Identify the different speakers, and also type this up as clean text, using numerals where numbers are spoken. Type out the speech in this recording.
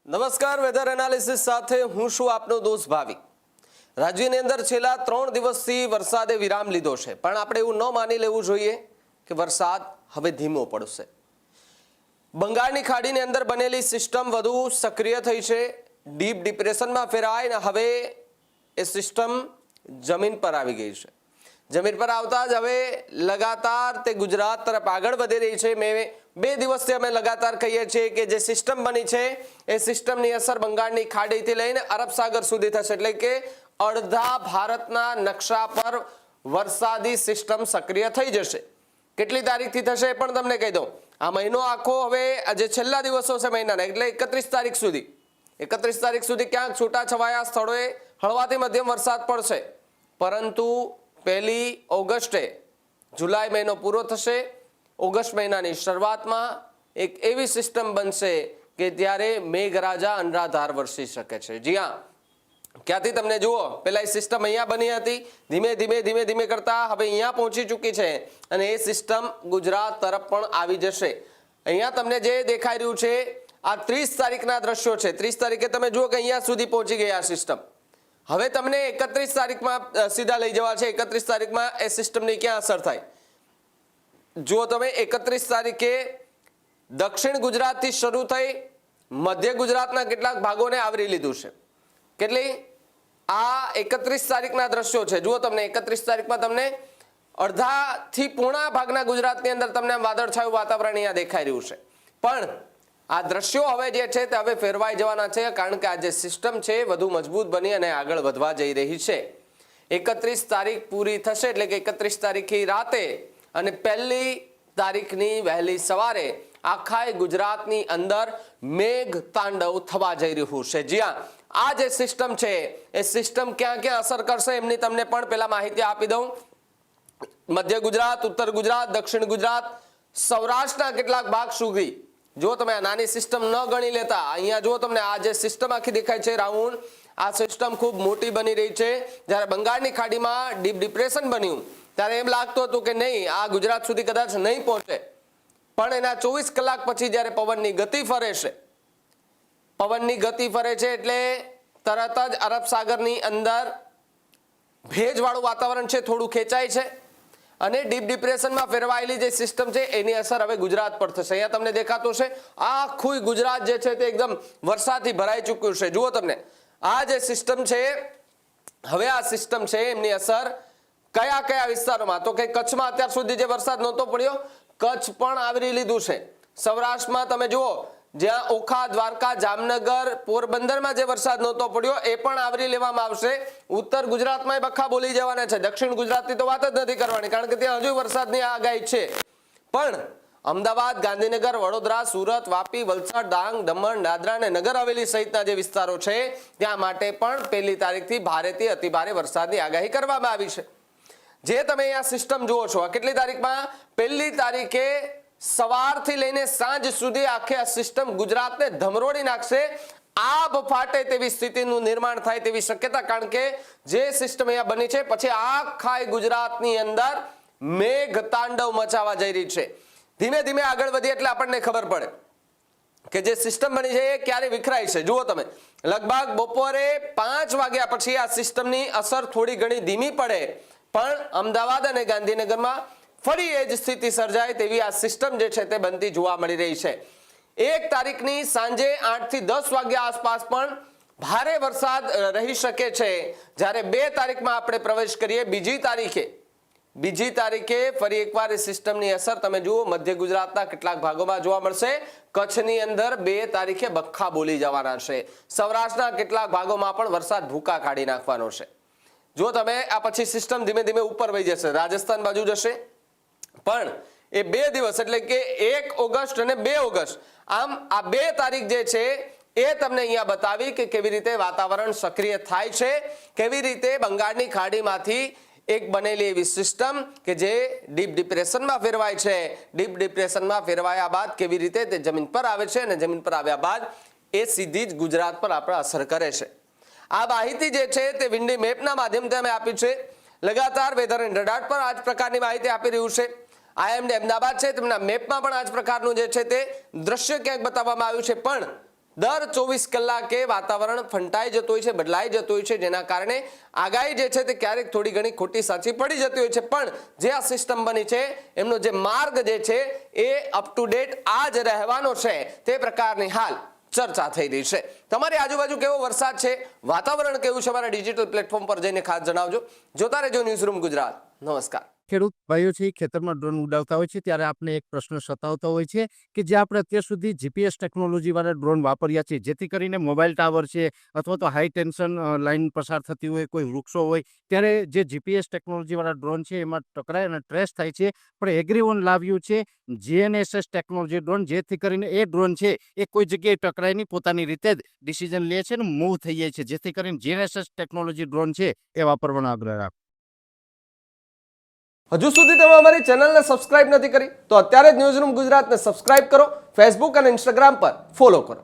Speaker 1: નમસ્કાર, weather analysis સાથે હું છું આપનો દોસ્ત ભાવિક। રાજ્યની અંદર છેલ્લા 3 દિવસથી વરસાદે વિરામ લીધો છે, પણ આપણે એવું ન માની લેવું જોઈએ કે વરસાદ હવે ધીમો પડશે। બંગાળની ખાડીની અંદર બનેલી સિસ્ટમ વધુ સક્રિય થઈ છે, ડીપ ડિપ્રેશનમાં ફેરવાઈ અને હવે એ સિસ્ટમ જમીન પર આવી ગઈ છે। જમીન પર આવતા જ હવે લગાતાર તે ગુજરાત તરફ આગળ વધી રહી છે। મેં 2 દિવસથી અમે લગાતાર કહીએ છીએ કે જે સિસ્ટમ બની છે એ સિસ્ટમની અસર બંગાળની ખાડીથી લઈને અરબ સાગર સુધી થશે, એટલે કે અડધા ભારતના નકશા પર વરસાદી સિસ્ટમ સક્રિય થઈ જશે। કેટલી તારીખથી થશે એ પણ તમને કહી દઉં। આ મહિનો આખો હવે જે છેલ્લા દિવસો છે મહિનાના, એટલે 31 તારીખ સુધી 31 તારીખ સુધી ક્યાંક છૂટાછવાયા સ્થળોએ હળવાથી મધ્યમ વરસાદ પડશે, પરંતુ 1 ઓગસ્ટે જુલાઈ મહિનો પૂરો થશે। ઓગસ્ટ મહિનાની શરૂઆતમાં એક એવી સિસ્ટમ બનશે કે ત્યારે મેઘરાજા અનરાધાર વરસી શકે છે। જી હા, ક્યાંથી તમને જુઓ, પહેલા એ સિસ્ટમ અહીંયા બની હતી, ધીમે ધીમે કરતા હવે અહીંયા પહોંચી ચૂકી છે અને એ સિસ્ટમ ગુજરાત તરફ પણ આવી જશે। અહીંયા તમને જે દેખાઈ રહ્યું છે આ 30 તારીખના દ્રશ્યો છે। 30 તારીખે તમે જુઓ કે અહીંયા સુધી પહોંચી ગઈ આ સિસ્ટમ। હવે તમને 31 તારીખમાં સીધા લઈ જવા છે। 31 તારીખમાં એ સિસ્ટમની ક્યાં અસર થાય જુઓ તમે। 31 તારીખે દક્ષિણ ગુજરાતથી શરૂ થઈ મધ્ય ગુજરાતના કેટલાક ભાગોને આવરી લીધું છે। કેટલી આ 31 તારીખના દ્રશ્યો છે જુઓ તમને। 31 તારીખમાં તમને અડધાથી પૂર્ણા ભાગના ગુજરાતની અંદર તમને વાદળછાયું વાતાવરણ અહીંયા દેખાઈ રહ્યું છે, પણ આ દ્રશ્યો હવે જે છે તે હવે ફેરવાઈ જવાના છે, કારણ કે આ જે સિસ્ટમ છે વધુ મજબૂત બની અને આગળ વધવા જઈ રહી છે। 31 તારીખ પૂરી થશે એટલે કે 31 તારીખની રાતે અને 1 તારીખની વહેલી સવારે આખા ગુજરાતની અંદર મેઘ તાંડવ થવા જઈ રહ્યું છે। જી હા, આ જે સિસ્ટમ છે એ સિસ્ટમ ક્યાં ક્યાં અસર કરશે એમની તમને પણ પહેલા માહિતી આપી દઉં। મધ્ય ગુજરાત, ઉત્તર ગુજરાત, દક્ષિણ ગુજરાત, સૌરાષ્ટ્રના કેટલાક ભાગ સુધી જો તમે આ નાની સિસ્ટમ ન ગણી લેતા, અહીંયા જો તમને આ જે સિસ્ટમ આખી દેખાય છે રાઉન્ડ, આ સિસ્ટમ ખૂબ મોટી બની રહી છે। જ્યારે બંગાળની ખાડીમાં ડીપ ડિપ્રેશન બન્યું ત્યારે એમ લાગતું હતું કે નહીં, આ ગુજરાત સુધી કદાચ નહીં પહોંચે, પણ એના 24 કલાક પછી જ્યારે પવનની ગતિ ફરે છે, પવનની ગતિ ફરે છે એટલે તરત જ અરબ સાગરની અંદર ભેજવાળું વાતાવરણ છે થોડું ખેંચાય છે અને ડીપ ડિપ્રેશનમાં ફેરવાયેલી જે સિસ્ટમ છે એની અસર હવે ગુજરાત પર થશે। અહીંયા તમને દેખાતું છે આખું ગુજરાત જે છે તે એકદમ વરસાદથી ભરાઈ ચૂક્યું છે। જુઓ તમને આ જે સિસ્ટમ છે, હવે આ સિસ્ટમ છે એમની અસર કયા કયા વિસ્તારોમાં, તો કે કચ્છમાં અત્યાર સુધી જે વરસાદ નહોતો પડ્યો કચ્છ પણ આવરી લીધું છે। સૌરાષ્ટ્રમાં તમે જુઓ જ્યાં ઓખા, દ્વારકા, જામનગર, પોરબંદરમાં જે વરસાદ નહોતો પડ્યો એ પણ આવરી લેવામાં આવશે। ઉત્તર ગુજરાતમાં બખા બોલી જવાના છે। દક્ષિણ ગુજરાતની તો વાત જ નથી કરવાની, કારણ કે ત્યાં હજુ વરસાદની આગાહી છે, પણ અમદાવાદ, ગાંધીનગર, વડોદરા, સુરત, વાપી, વલસાડ, ડાંગ, દમણ, દાદરા અને નગર હવેલી સહિતના જે વિસ્તારો છે ત્યાં માટે પણ 1 તારીખથી ભારેથી અતિભારે વરસાદની આગાહી કરવામાં આવી છે। જે તમે અહીંયા સિસ્ટમ જુઓ છો, કેટલી તારીખમાં 1 તારીખે સવારથી લઈને સાંજ સુધી આખી આ સિસ્ટમ ગુજરાતને ધમરોડી નાખશે। આબ ફાટે તેવી સ્થિતિનું નિર્માણ થાય તેવી શક્યતા, કારણ કે જે સિસ્ટમ અહીંયા બની છે પછી આખા ગુજરાતની અંદર મેઘ તાંડવ મચાવવા જઈ રહી છે। ધીમે ધીમે આગળ વધીએ એટલે આપણને ખબર પડે કે જે સિસ્ટમ બની છે એ ક્યારે વિખરાય છે। જુઓ તમે, લગભગ બપોરે 5 વાગ્યા પછી આ સિસ્ટમની અસર થોડી ઘણી ધીમી પડે, પણ અમદાવાદ અને ગાંધીનગરમાં ફરી એ જ સ્થિતિ સર્જાય તેવી આ સિસ્ટમ જે છે તે બનતી જોવા મળી રહી છે। 1 તારીખની સાંજે 8 થી 10 વાગ્યા આસપાસ પણ ભારે વરસાદ રહી શકે છે। જ્યારે 2 તારીખમાં આપણે પ્રવેશ કરીએ, બીજી તારીખે ફરી એકવાર એ સિસ્ટમની અસર તમે જુઓ મધ્ય ગુજરાતના કેટલાક ભાગોમાં જોવા મળશે। કચ્છની અંદર 2 તારીખે બખ્ખા બોલી જવાના છે। સૌરાષ્ટ્રના કેટલાક ભાગોમાં પણ વરસાદ ભૂકા કાઢી નાખવાનો છે। જો તમે આ પછી સિસ્ટમ ધીમે ધીમે ઉપર વહી જશે, રાજસ્થાન બાજુ જશે, પણ એ 2 દિવસ એટલે કે 1 ઓગસ્ટ અને 2 ઓગસ્ટ, આમ આ 2 તારીખ જે છે એ તમને અહીંયા બતાવી કે કેવી રીતે વાતાવરણ સક્રિય થાય છે, કેવી રીતે બંગાળની ખાડીમાંથી એક બનેલી એવી સિસ્ટમ કે જે ડીપ ડિપ્રેશનમાં ફેરવાય છે, ડીપ ડિપ્રેશનમાં ફેરવાયા બાદ કેવી રીતે તે જમીન પર આવે છે અને જમીન પર આવ્યા બાદ એ સીધી જ ગુજરાત પર આપણે અસર કરે છે। આ માહિતી જે છે તે વિન્ડી મેપના માધ્યમથી અમે આપી છે। લગાતાર વેધર એન્ડ રડાર પર આ જ પ્રકારની માહિતી આપી રહ્યું છે। IIMD અમદાવાદ છે તેમના મેપમાં પણ આ જ પ્રકારનું જે છે તે દ્રશ્ય ક્યાંક બતાવવામાં આવ્યું છે, પણ દર 24 કલાકે વાતાવરણ ફંટાઈ જતું હોય છે, બદલાઈ જતું હોય છે, જેના કારણે આગાહી જે છે તે ક્યારેક થોડી ઘણી ખોટી સાચી પડી જતી હોય છે. પણ જે આ સિસ્ટમ બની છે એમનો જે માર્ગ જે છે એ અપ ટુ ડેટ આ જ રહેવાનો છે, તે પ્રકારની હાલ ચર્ચા થઈ રહી છે. તમારી આજુબાજુ કેવો વરસાદ છે, વાતાવરણ કેવું છે, અમારા ડિજિટલ પ્લેટફોર્મ પર જઈને ખાસ જણાવજો. જોતા રહેજો ન્યૂઝરૂમ ગુજરાત. નમસ્કાર.
Speaker 2: ખેડૂત ભાઈઓ છે ખેતરમાં ડ્રોન ઉડાવતા હોય છે ત્યારે આપણે એક પ્રશ્ન સતાવતો હોય છે કે જે આપણે અત્યાર સુધી જીપીએસ ટેકનોલોજીવાળા ડ્રોન વાપર્યા છે, જેથી કરીને મોબાઈલ ટાવર છે અથવા તો હાઈ ટેન્શન લાઇન પસાર થતી હોય, કોઈ વૃક્ષો હોય, ત્યારે જે જીપીએસ ટેકનોલોજીવાળા ડ્રોન છે એમાં ટકરાય અને ટ્રેસ થાય છે. પણ એગ્રીઓન લાવ્યું છે જીએનએસએસ ટેકનોલોજી ડ્રોન, જેથી કરીને એ ડ્રોન છે એ કોઈ જગ્યાએ ટકરાય નહીં, પોતાની રીતે જ ડિસિઝન લે છે અને મૂવ થઈ જાય છે, જેથી કરીને જીએનએસએસ ટેકનોલોજી ડ્રોન છે એ વાપરવાનો આગ્રહ રાખો.
Speaker 1: હજુ સુધી તમે અમારી ચેનલને સબસ્ક્રાઇબ નથી કરી તો અત્યારે જ ન્યૂઝરૂમ ગુજરાતને સબસ્ક્રાઇબ કરો, ફેસબુક અને ઇન્સ્ટાગ્રામ પર ફોલો કરો.